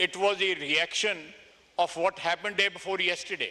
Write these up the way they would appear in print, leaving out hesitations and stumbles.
It was a reaction of what happened day before yesterday.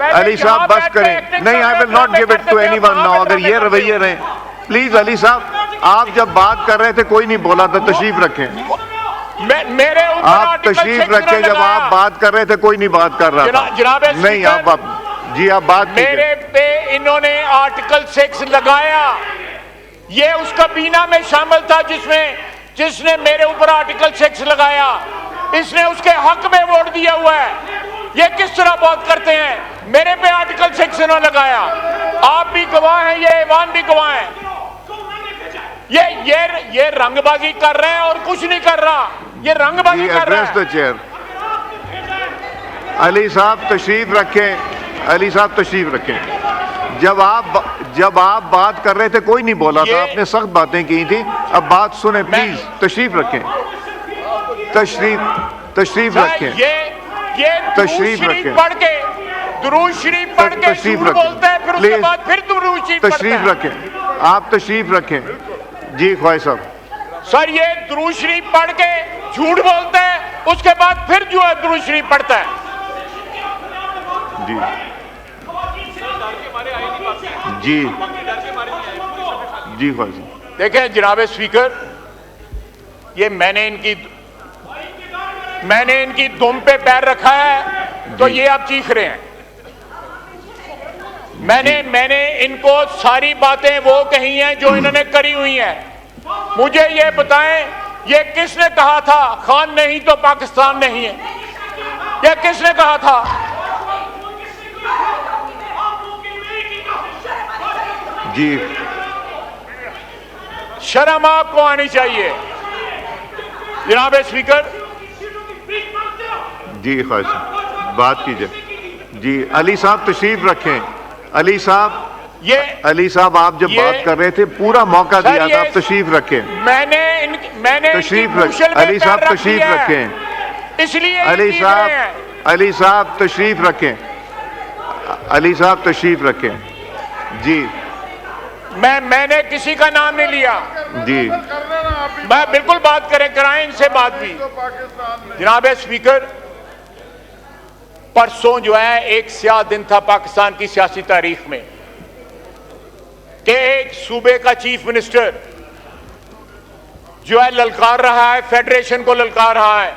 علی صاحب بس کریں. نہیں, I will not give it to anyone now. اگر یہ رویے رہے پلیز. علی صاحب آپ جب بات کر رہے تھے کوئی نہیں بولا تھا. تشریف رکھیں. آپ تشریف رکھیں. جب آپ بات کر رہے تھے کوئی نہیں بات کر رہا تھا. جناب نہیں آپ جی آپ بات میرے پہ انہوں نے آرٹیکل 6 لگایا. یہ اس کابینہ میں شامل تھا جس نے میرے اوپر آرٹیکل 6 لگایا. اس نے اس کے حق میں ووٹ دیا ہوا ہے. یہ کس طرح بات کرتے ہیں؟ میرے پہ آرٹیکل 6 انہوں نے لگایا. آپ بھی گواہ ہیں, یہ ایوان بھی گواہ ہیں. یہ رنگ بازی کر رہے ہیں اور کچھ نہیں کر رہا. یہ رنگ بازی کر رہے ہیں. علی صاحب تشریف رکھیں. علی صاحب تشریف رکھیں. جب آپ بات کر رہے تھے کوئی نہیں بولا تھا. آپ نے سخت باتیں کی تھی. اب بات سنیں پلیز. تشریف رکھیں. تشریف رکھیں. یہ تشریف رکھیں. پڑھ کے درود شریف پڑھ کے جھوٹ بولتا ہے, پھر اس کے بعد پھر درود شریف پڑھتا ہے. تشریف رکھیں. آپ تشریف رکھیں. جی خواہش صاحب. سر یہ درود شریف پڑھ کے جھوٹ بولتا ہے, اس کے بعد پھر جو ہے درود شریف پڑھتا ہے. جی جی جی خواہش. دیکھیں جناب اسپیکر, یہ میں نے ان کی دم پہ پیر رکھا ہے تو یہ آپ چیخ رہے ہیں. میں نے ان کو ساری باتیں وہ کہی ہیں جو انہوں نے کری ہوئی ہیں. مجھے یہ بتائیں یہ کس نے کہا تھا خان نہیں تو پاکستان نہیں ہے؟ یہ کس نے کہا تھا؟ جی شرم آپ کو آنی چاہیے جناب اسپیکر. جی خواہش بات کیجئے. جی علی صاحب تشریف رکھیں. علی صاحب آپ جب بات کر رہے تھے پورا موقع دیا تھا. آپ تشریف رکھیں. میں نے تشریف رکھیں. علی صاحب تشریف رکھیں. اس لیے علی صاحب تشریف رکھیں. علی صاحب تشریف رکھیں. جی میں نے کسی کا نام نہیں لیا. جی میں بالکل بات کرائیں ان سے بات بھی. جناب اسپیکر, پرسوں جو ہے ایک سیاہ دن تھا پاکستان کی سیاسی تاریخ میں کہ ایک صوبے کا چیف منسٹر جو ہے للکار رہا ہے, فیڈریشن کو للکار رہا ہے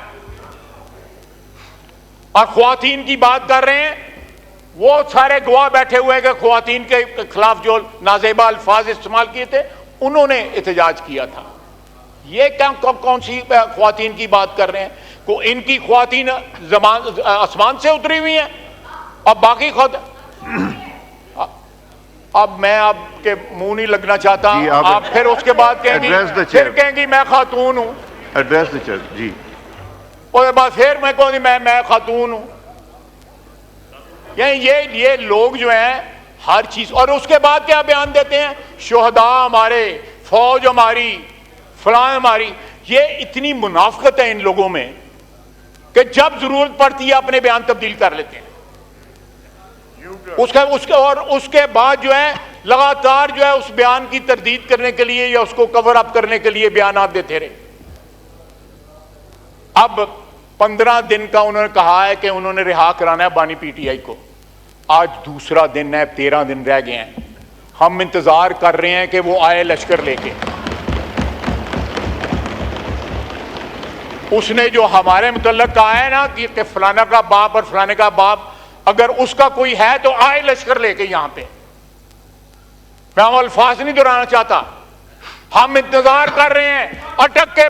اور خواتین کی بات کر رہے ہیں. وہ سارے گواہ بیٹھے ہوئے کہ خواتین کے خلاف جو نازیبہ الفاظ استعمال کیے تھے انہوں نے احتجاج کیا تھا. یہ کون سی خواتین کی بات کر رہے ہیں؟ ان کی خواتین آسمان سے اتری ہوئی ہیں اور باقی خود. اب میں آپ کے منہ نہیں لگنا چاہتا. آپ پھر اس کے بعد کہیں گی میں خاتون ہوں. Address the chair. جی اس کے بعد پھر میں کہوں گی میں خاتون ہوں. یعنی یہ لوگ جو ہیں ہر چیز, اور اس کے بعد کیا بیان دیتے ہیں؟ شہداء ہمارے, فوج ہماری, فلاں ہماری. یہ اتنی منافقت ہے ان لوگوں میں کہ جب ضرورت پڑتی ہے اپنے بیان تبدیل کر لیتے ہیں. اس کے بعد جو ہے لگاتار جو ہے اس بیان کی تردید کرنے کے لیے یا اس کو کور اپ کرنے کے لیے بیانات دیتے رہے. اب 15 دن کا انہوں نے کہا ہے کہ انہوں نے رہا کرانا ہے بانی پی ٹی آئی کو. آج دوسرا دن ہے, 13 دن رہ گئے ہیں. ہم انتظار کر رہے ہیں کہ وہ آئے لشکر لے کے. اس نے جو ہمارے متعلق کہا ہے نا کہ فلانا کا باپ اور فلانے کا باپ, اگر اس کا کوئی ہے تو آئے لشکر لے کے یہاں پہ. میں وہ الفاظ نہیں دہرانا چاہتا. ہم انتظار کر رہے ہیں, اٹک کے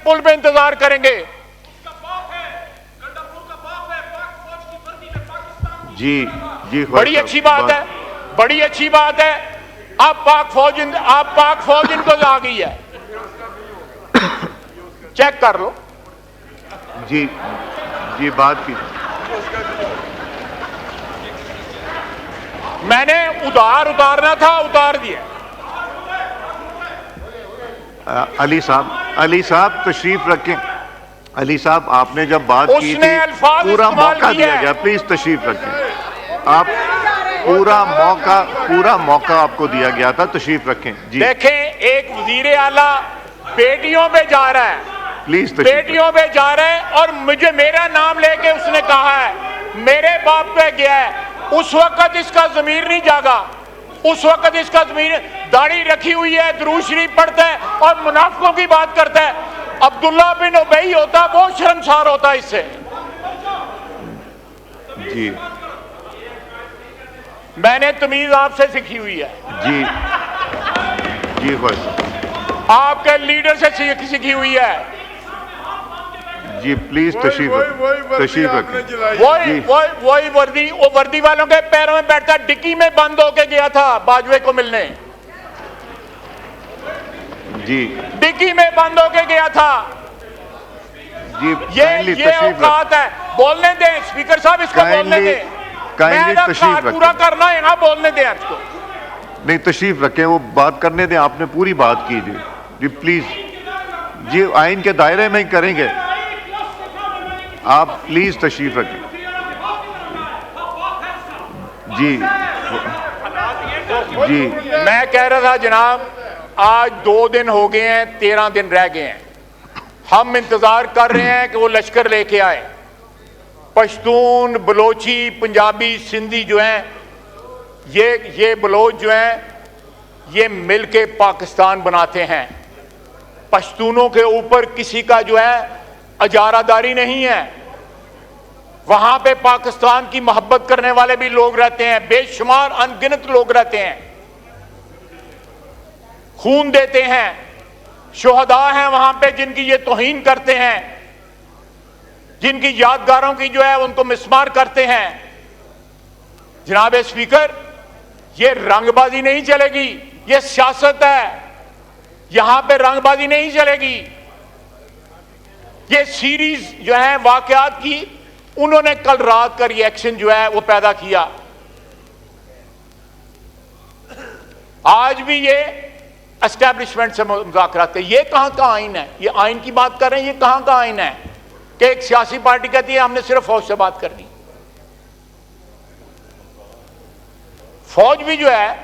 پل پہ انتظار کریں گے. جی جی بڑی اچھی بات ہے, بڑی اچھی بات ہے. اب پاک فوج ان کو آ گئی ہے, چیک کر لو. جی جی بات کی. میں نے اتارنا تھا, اتار دیا. علی صاحب تشریف رکھیں. علی صاحب آپ نے جب بات کی تھی پورا موقع دیا گیا. پلیز تشریف رکھیں. آپ پورا موقع آپ کو دیا گیا تھا. تشریف رکھیں. جی دیکھیں, ایک وزیر اعلیٰ بیٹیوں پہ جا رہا ہے, پلیز بیٹیوں پہ جا رہا ہے, اور میرا نام لے کے اس نے کہا ہے میرے باپ پہ گیا ہے. اس وقت اس کا ضمیر نہیں جاگا, اس وقت اس کا ضمیر, داڑھی رکھی ہوئی ہے, درود شریف پڑھتا ہے اور منافقوں کی بات کرتا ہے. عبداللہ بن ابی ہوتا وہ شرمسار ہوتا اس سے. جی میں نے تمیز آپ سے سیکھی ہوئی ہے, جی جی خوش, آپ کے لیڈر سے سیکھی ہوئی ہے. جی پلیز تشریف رکھیں. وہی وردی, وہ وردی والوں کے پیروں میں بیٹھتا, ڈکی میں بند ہو کے گیا تھا باجوے کو ملنے, جی ڈکی میں بند ہو کے گیا تھا. جی یہ اوقات ہے, بولنے دیں اسپیکر صاحب, اس کو بولنے دیں. میں تشریف پورا کرنا ہے نا, بولنے دیں اس کو. نہیں تشریف رکھیں, وہ بات کرنے دیں, آپ نے پوری بات کی. جی پلیز, جی آئین کے دائرے میں ہی کریں گے, آپ پلیز تشریف رکھیں. جی جی میں کہہ رہا تھا جناب, آج 2 دن ہو گئے ہیں, 13 دن رہ گئے ہیں. ہم انتظار کر رہے ہیں کہ وہ لشکر لے کے آئے. پشتون, بلوچی, پنجابی, سندھی جو ہیں, یہ بلوچ جو ہیں, یہ مل کے پاکستان بناتے ہیں. پشتونوں کے اوپر کسی کا جو ہے اجارہ داری نہیں ہے. وہاں پہ پاکستان کی محبت کرنے والے بھی لوگ رہتے ہیں, بے شمار ان گنت لوگ رہتے ہیں, خون دیتے ہیں. شہداء ہیں وہاں پہ جن کی یہ توہین کرتے ہیں, جن کی یادگاروں کی جو ہے ان کو مسمار کرتے ہیں. جناب اسپیکر, یہ رنگ بازی نہیں چلے گی, یہ سیاست ہے. یہاں پہ رنگ بازی نہیں چلے گی. یہ سیریز جو ہے واقعات کی, انہوں نے کل رات کا ری ایکشن جو ہے وہ پیدا کیا. آج بھی یہ اسٹیبلشمنٹ سے مذاکرات ہے. یہ کہاں کا آئین ہے؟ یہ آئین کی بات کر رہے ہیں, یہ کہاں کا آئین ہے کہ ایک سیاسی پارٹی کہتی ہے ہم نے صرف فوج سے بات کرنی. فوج بھی جو ہے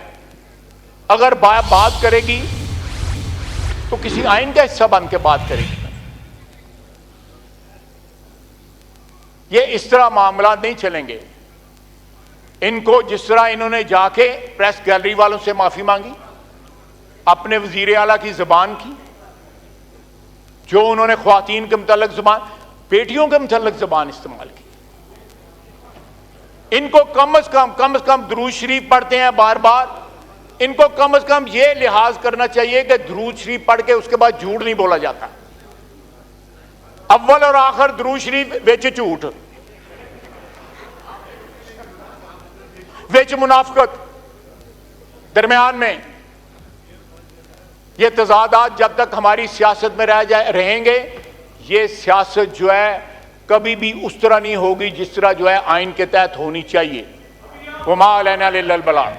اگر بات کرے گی تو کسی آئین کا حصہ بن کے بات کرے گی. یہ اس طرح معاملات نہیں چلیں گے. ان کو جس طرح انہوں نے جا کے پریس گیلری والوں سے معافی مانگی, اپنے وزیر اعلیٰ کی زبان کی, جو انہوں نے خواتین کے متعلق زبان, بیٹیوں کے متعلق زبان استعمال کی. ان کو کم از کم درود شریف پڑھتے ہیں بار بار, ان کو کم از کم یہ لحاظ کرنا چاہیے کہ درود شریف پڑھ کے اس کے بعد جھوٹ نہیں بولا جاتا. اول اور آخر درود شریف وچ جھوٹ, وچ منافقت, درمیان میں. یہ تضادات جب تک ہماری سیاست میں رہیں گے, یہ سیاست جو ہے کبھی بھی اس طرح نہیں ہوگی جس طرح جو ہے آئین کے تحت ہونی چاہیے. وما علینا الا البلاغ.